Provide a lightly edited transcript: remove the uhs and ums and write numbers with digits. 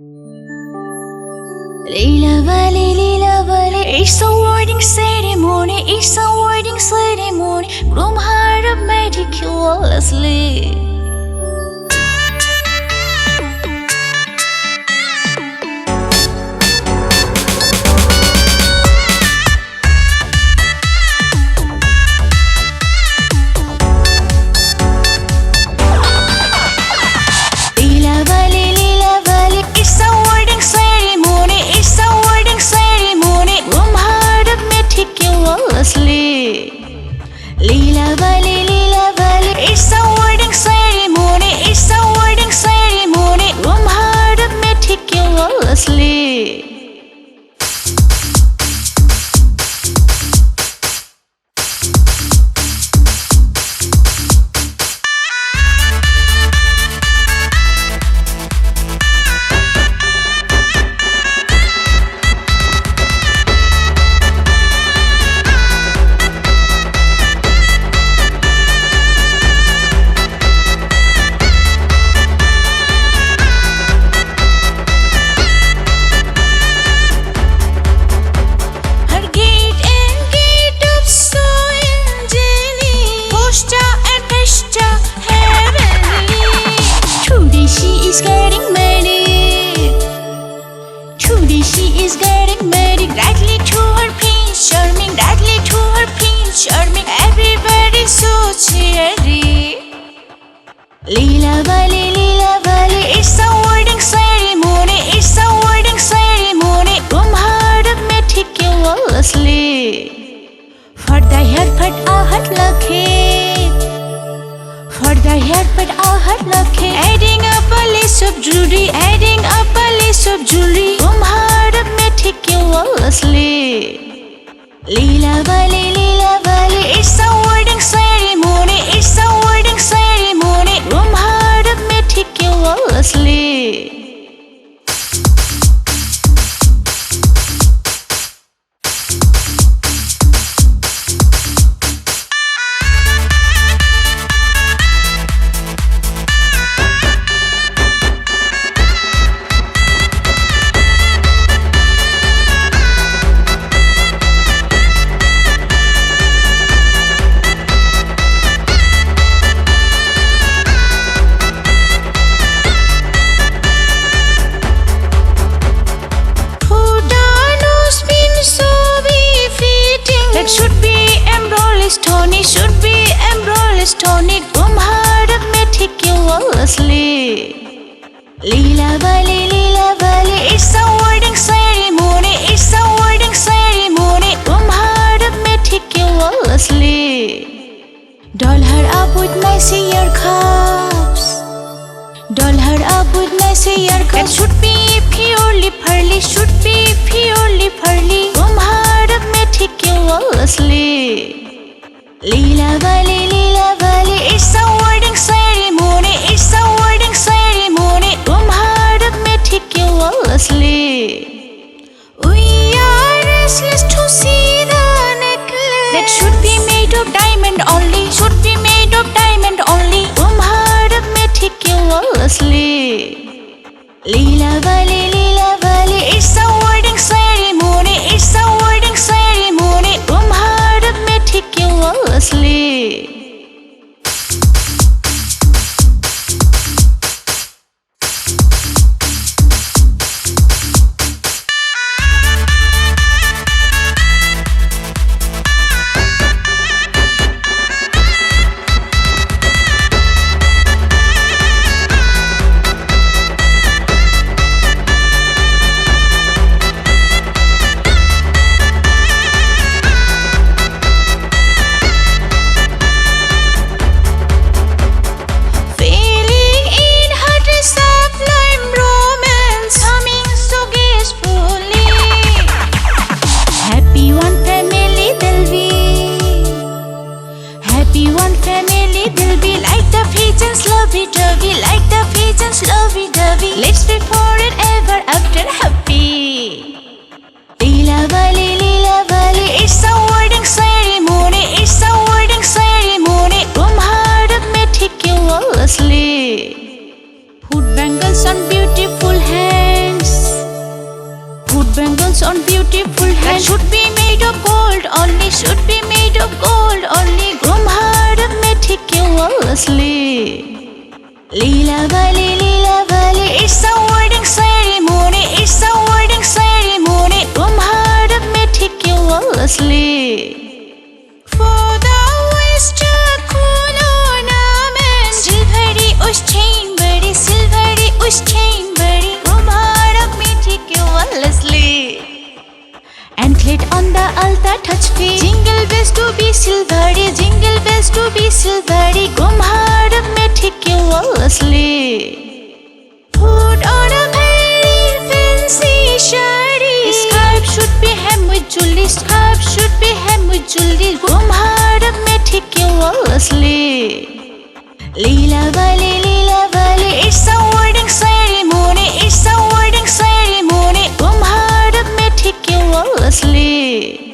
Lilabali, it's a wedding ceremony, it's a wedding ceremony. Groom hired meticulously. Lilabali, it's a wedding ceremony, it's a wedding ceremony. Groom hired meticulously. Lilabali, it's a wedding ceremony, it's a wedding ceremony. Groom hired meticulously. She is getting married, rightly to her prince charming, rightly to her prince charming. Everybody's so cheery. Lilabali, it's a wedding ceremony, it's a wedding ceremony. Groom hired meticulously. For the haircut, a hat lucky. For the haircut, a hat lucky. Adding up a lace of jewelry, adding up a lace of jewelry. Groom hired meticulously. Lilabali, it's a wedding ceremony, it's a wedding ceremony. Groom hired meticulously. Should be embroidered stony, should be embroidered stony. Groom hired meticulously. Lilabali, it's a wedding ceremony, it's a wedding ceremony. Groom hired meticulously. Doll her up with nice earcuffs, doll her up with nice earcuffs. That should be purely pearly, should be purely pearly. Groom hired meticulously. Lilabali, it's a wedding ceremony, it's a wedding ceremony. Groom hired meticulously. We are restless to see the necklace that should be made of diamond only, should be made of diamond only. Groom hired meticulously. Lilabali, it's a wedding ceremony, it's a wedding ceremony. Groom hired meticulously. beautiful hand that should be made of gold only, should be made of gold only. Groom her up meticulously. Lilabali, Lilabali, it's a wedding ceremony, it's a wedding ceremony. Groom her up meticulously. For the western ornament, silvery chambery, silvery chambery. Groom her up meticulously. Anklet on the altar, touch feet. Jingle bells to be silvery, jingle bells to be silvery. Groom her up meticulously. Put on a very fancy shari. Scarf should be hem with jewelry, scarf should be hem with jewelry. Groom her up meticulously. Lilabali, Lilabali, it's a wedding ceremony, it's a wedding ceremony. Groom her up meticulously.